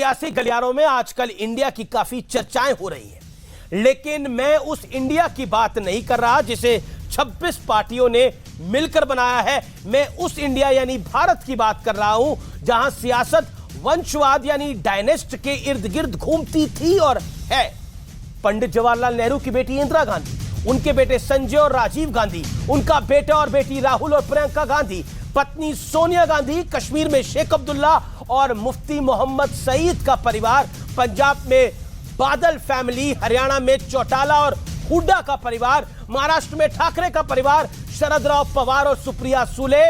सियासी गलियारों में आजकल इंडिया की काफी चर्चाएं हो रही हैं, लेकिन मैं उस इंडिया की बात नहीं कर रहा जिसे 26 पार्टियों ने मिलकर बनाया है। मैं उस इंडिया यानी भारत की बात कर रहा हूं जहां सियासत वंशवाद यानी डायनेस्ट के इर्द गिर्द घूमती थी और है। पंडित जवाहरलाल नेहरू की बेटी इंदिरा गांधी, उनके बेटे संजय और राजीव गांधी, उनका बेटा और बेटी राहुल और प्रियंका गांधी, पत्नी सोनिया गांधी, कश्मीर में शेख अब्दुल्ला और मुफ्ती मोहम्मद सईद का परिवार, पंजाब में बादल फैमिली, हरियाणा में चौटाला और हुड्डा का परिवार, महाराष्ट्र में ठाकरे का परिवार, शरद राव पवार और सुप्रिया सुले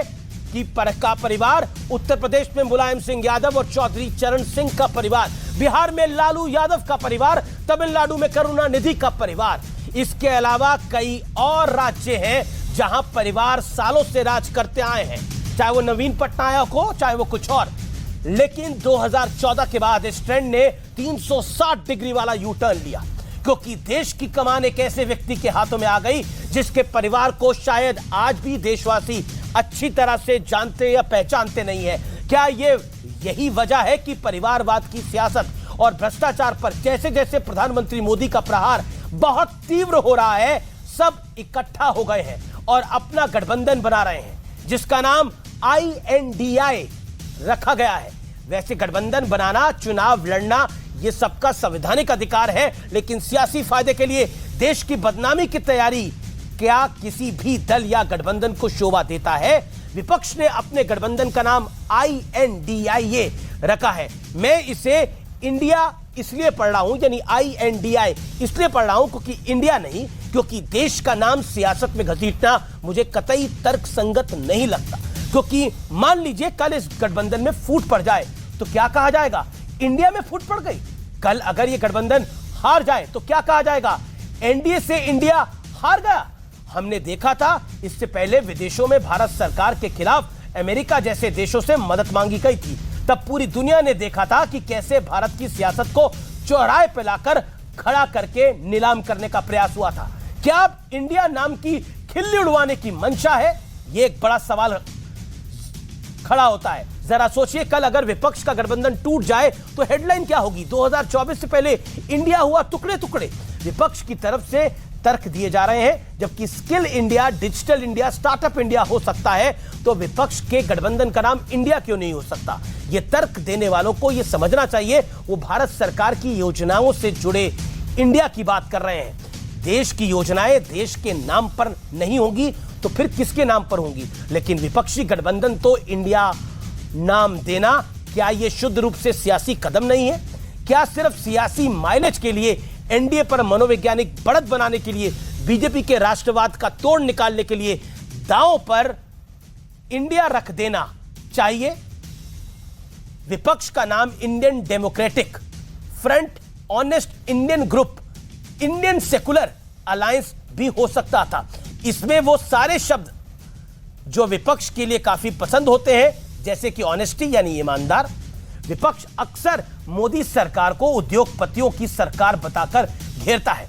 का परिवार, उत्तर प्रदेश में मुलायम सिंह यादव और चौधरी चरण सिंह का परिवार, बिहार में लालू यादव का परिवार, तमिलनाडु में करुणानिधि का परिवार। इसके अलावा कई और राज्य हैं जहां परिवार सालों से राज करते आए हैं, चाहे वो नवीन पटनायक हो चाहे वो कुछ और। लेकिन 2014 के बाद इस ट्रेंड ने 360 डिग्री वाला यू टर्न लिया, क्योंकि देश की कमान एक ऐसे व्यक्ति के हाथों में आ गई जिसके परिवार को शायद आज भी देशवासी अच्छी तरह से जानते या पहचानते नहीं है। क्या ये यही वजह है कि परिवारवाद की सियासत और भ्रष्टाचार पर जैसे जैसे प्रधानमंत्री मोदी का प्रहार बहुत तीव्र हो रहा है, सब इकट्ठा हो गए हैं और अपना गठबंधन बना रहे हैं जिसका नाम INDI रखा गया है। वैसे गठबंधन बनाना, चुनाव लड़ना ये सबका संवैधानिक अधिकार है, लेकिन सियासी फायदे के लिए देश की बदनामी की तैयारी क्या किसी भी दल या गठबंधन को शोभा देता है? विपक्ष ने अपने गठबंधन का नाम INDI रखा है। मैं इसे इंडिया इसलिए पढ़ रहा हूं, यानी INDI इसलिए पढ़ रहा हूं क्योंकि इंडिया नहीं, क्योंकि देश का नाम सियासत में घसीटना मुझे कतई तर्क संगत नहीं लगता। क्योंकि मान लीजिए कल इस गठबंधन में फूट पड़ जाए तो क्या कहा जाएगा? इंडिया में फूट पड़ गई। कल अगर यह गठबंधन हार जाए तो क्या कहा जाएगा? एनडीए से इंडिया हार गया। हमने देखा था इससे पहले विदेशों में भारत सरकार के खिलाफ अमेरिका जैसे देशों से मदद मांगी गई थी, तब पूरी दुनिया ने देखा था कि कैसे भारत की सियासत को चौराहे पे लाकर खड़ा करके नीलाम करने का प्रयास हुआ था। क्या अब इंडिया नाम की खिल्ली उड़वाने की मंशा है? यह एक बड़ा सवाल खड़ा होता है। जरा सोचिए, कल अगर विपक्ष का गठबंधन टूट जाए तो हेडलाइन क्या होगी? 2024 से पहले इंडिया हुआ टुकड़े टुकड़े। विपक्ष की तरफ से तर्क दिए जा रहे हैं, जबकि skill India, digital India, startup India हो सकता है, तो विपक्ष के गठबंधन का नाम इंडिया क्यों नहीं हो सकता? यह तर्क देने वालों को यह समझना चाहिए वो भारत सरकार की योजनाओं से जुड़े इंडिया की बात कर रहे हैं। देश की योजनाएं देश के नाम पर नहीं होंगी तो फिर किसके नाम पर होंगी? लेकिन विपक्षी गठबंधन तो इंडिया नाम देना, क्या यह शुद्ध रूप से सियासी कदम नहीं है? क्या सिर्फ सियासी माइलेज के लिए, एनडीए पर मनोवैज्ञानिक बढ़त बनाने के लिए, बीजेपी के राष्ट्रवाद का तोड़ निकालने के लिए दांव पर इंडिया रख देना चाहिए? विपक्ष का नाम Indian democratic front, honest Indian group, Indian secular alliance भी हो सकता था। इसमें वो सारे शब्द जो विपक्ष के लिए काफी पसंद होते हैं, जैसे कि ऑनेस्टी यानी ईमानदार। विपक्ष अक्सर मोदी सरकार को उद्योगपतियों की सरकार बताकर घेरता है,